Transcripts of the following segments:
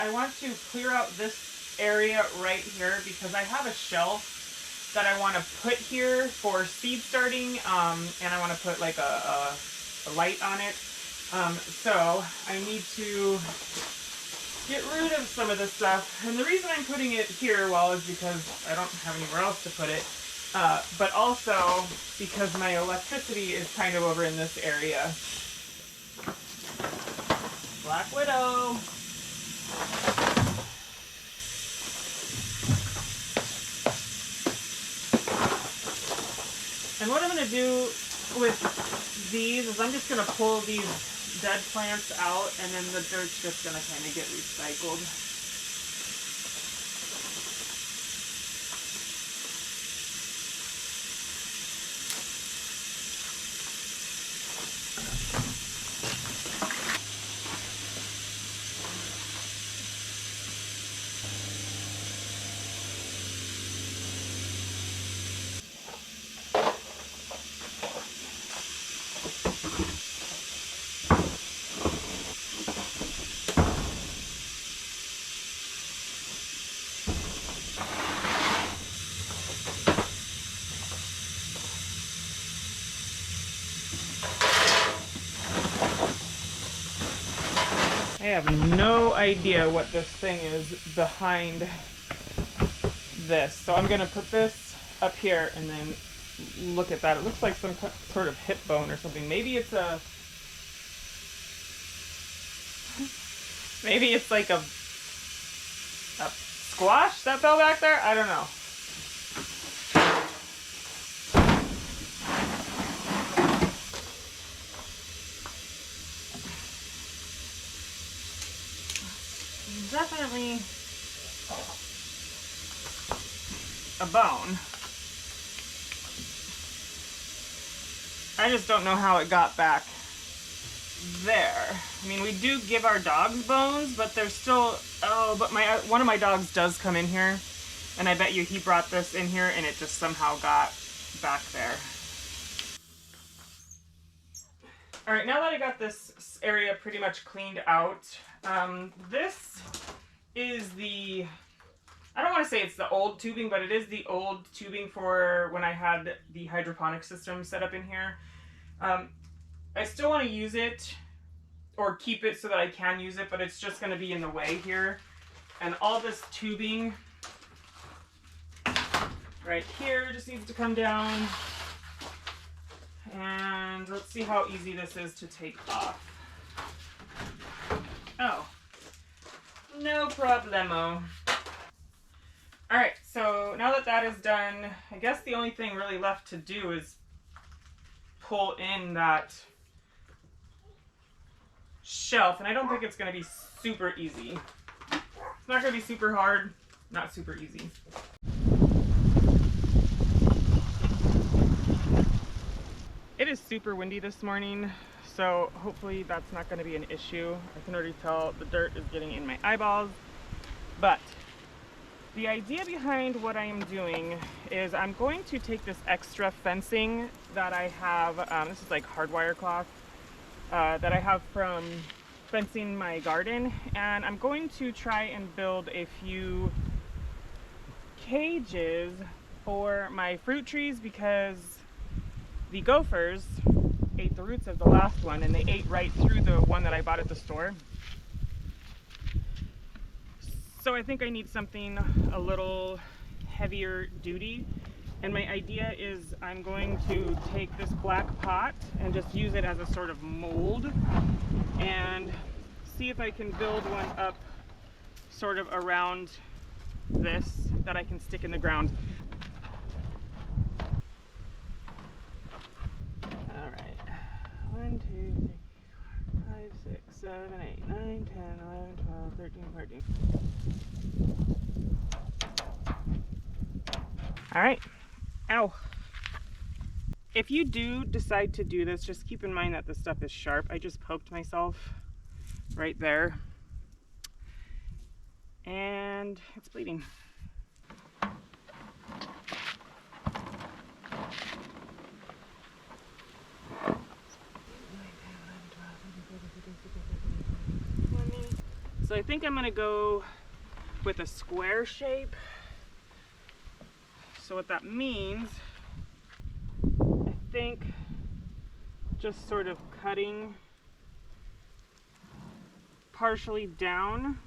I want to clear out this area right here because I have a shelf that I want to put here for seed starting, and I want to put like a light on it. So I need to get rid of some of this stuff. And the reason I'm putting it here, well, is because I don't have anywhere else to put it. But also because my electricity is kind of over in this area. Black Widow. And what I'm going to do with these is I'm just going to pull these dead plants out, and then the dirt's just going to kind of get recycled. I have no idea what this thing is behind this. So I'm going to put this up here and then look at that. It looks like some sort of hip bone or something. Maybe it's like a squash that fell back there? I don't know. Definitely a bone. I just don't know how it got back there. I mean, we do give our dogs bones, but they're still, but one of my dogs does come in here, and I bet you he brought this in here and it just somehow got back there. All right, now that I got this area pretty much cleaned out, this is the, I don't want to say it's the old tubing, but it is the old tubing for when I had the hydroponic system set up in here. I still want to use it or keep it so that I can use it, but it's just going to be in the way here. And all this tubing right here just needs to come down. And let's see how easy this is to take off. Oh, no problemo. All right, so now that that is done, I guess the only thing really left to do is pull in that shelf, and I don't think it's going to be super easy. It's not going to be super hard, not super easy. It is super windy this morning, so hopefully that's not going to be an issue. I can already tell the dirt is getting in my eyeballs, but the idea behind what I am doing is I'm going to take this extra fencing that I have, this is like hardwire cloth, that I have from fencing my garden, and I'm going to try and build a few cages for my fruit trees because the gophers ate the roots of the last one, and they ate right through the one that I bought at the store. So I think I need something a little heavier duty, and my idea is I'm going to take this black pot and just use it as a sort of mold and see if I can build one up sort of around this that I can stick in the ground. All right, 1, 2, 3, 4, 5, 6, 7, 8, 9, 10, 11, 12, 13, 14. All right. Ow. If you do decide to do this, just keep in mind that the stuff is sharp. I just poked myself right there, and it's bleeding. So I I think I'm gonna go with a square shape. So what that means, I think just sort of cutting partially down,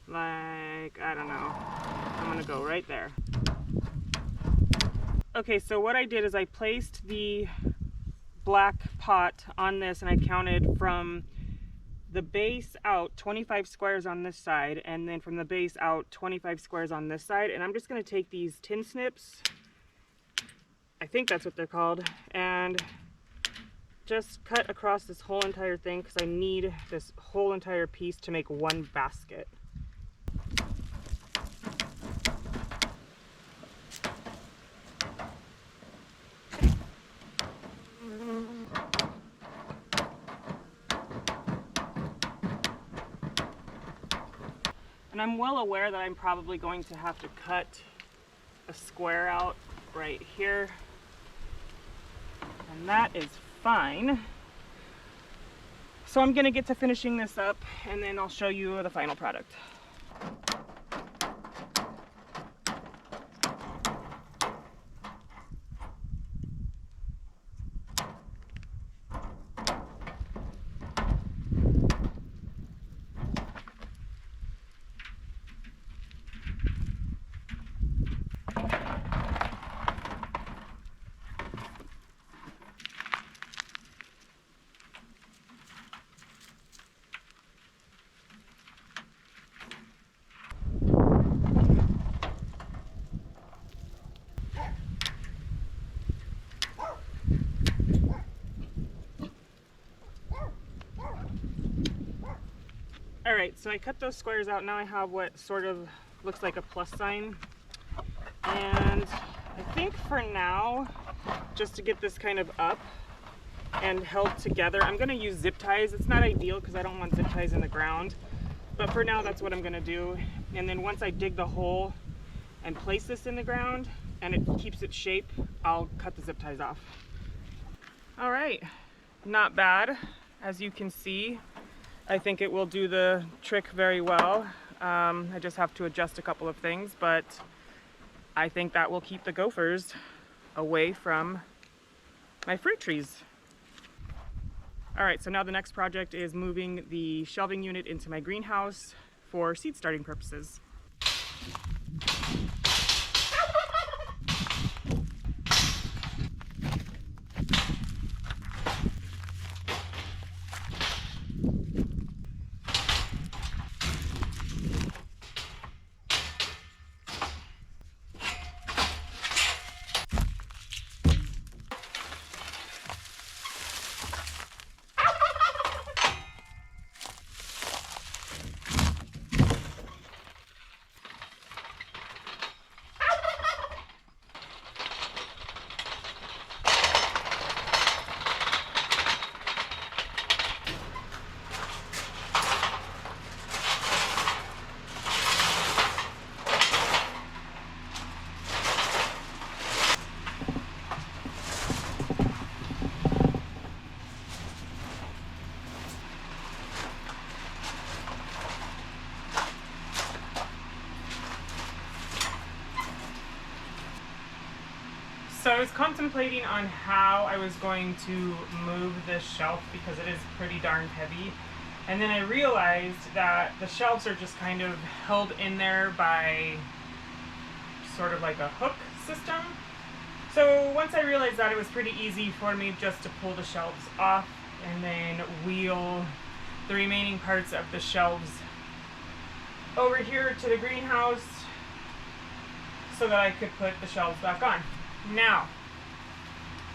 like, I don't know, I'm gonna go right there. Okay, so what I did is I placed the black pot on this and I counted from the base out 25 squares on this side, and then from the base out 25 squares on this side. And I'm just going to take these tin snips, I think that's what they're called, and just cut across this whole entire thing because I need this whole entire piece to make one basket. And I'm well aware that I'm probably going to have to cut a square out right here, and that is fine. So I'm gonna get to finishing this up and then I'll show you the final product. Alright, so I cut those squares out. Now I have what sort of looks like a plus sign. And I think for now, just to get this kind of up and held together, I'm going to use zip ties. It's not ideal because I don't want zip ties in the ground. But for now, that's what I'm going to do. And then once I dig the hole and place this in the ground and it keeps its shape, I'll cut the zip ties off. Alright, not bad. As you can see, I think it will do the trick very well. I just have to adjust a couple of things, but I think that will keep the gophers away from my fruit trees. All right, so now the next project is moving the shelving unit into my greenhouse for seed starting purposes. So I was contemplating on how I was going to move this shelf because it is pretty darn heavy. And then I realized that the shelves are just kind of held in there by sort of like a hook system. So once I realized that, it was pretty easy for me just to pull the shelves off and then wheel the remaining parts of the shelves over here to the greenhouse so that I could put the shelves back on. Now,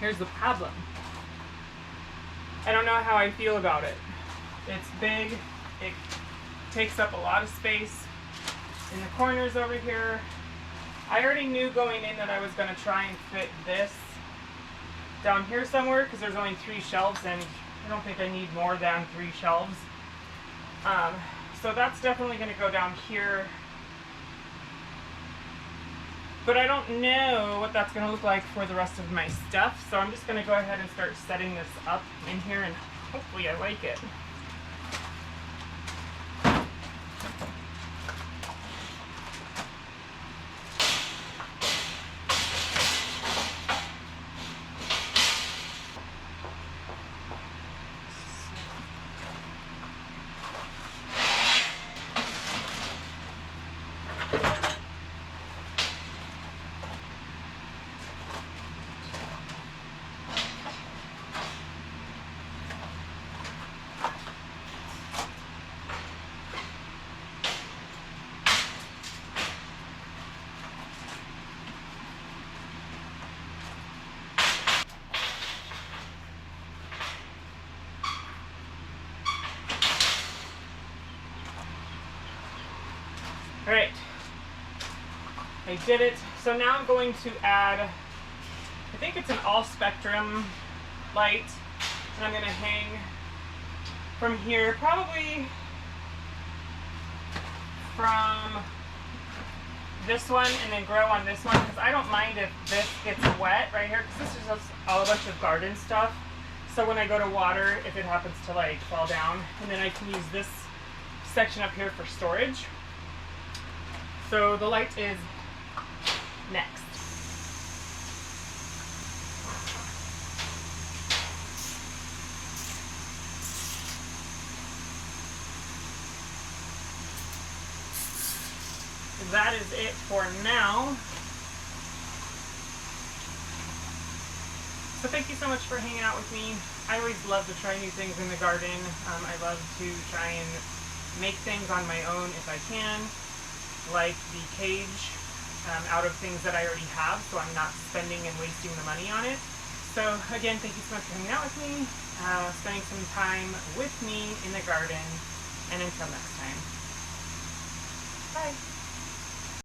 here's the problem. I don't know how I feel about it. It's big, it takes up a lot of space in the corners over here. I already knew going in that I was going to try and fit this down here somewhere because there's only 3 shelves and I don't think I need more than 3 shelves. So that's definitely going to go down here. But I don't know what that's going to look like for the rest of my stuff, so I'm just going to go ahead and start setting this up in here and hopefully I like it. All right, I did it. So now I'm going to add, I think it's an all spectrum light, and I'm gonna hang from here, probably from this one and then grow on this one, because I don't mind if this gets wet right here, because this is just all a bunch of garden stuff. So when I go to water, if it happens to like fall down, and then I can use this section up here for storage. So the light is next. That is it for now. So thank you so much for hanging out with me. I always love to try new things in the garden. I love to try and make things on my own if I can, like the cage out of things that I already have, so I'm not spending and wasting the money on it. So again, thank you so much for hanging out with me, spending some time with me in the garden, and until next time. Bye.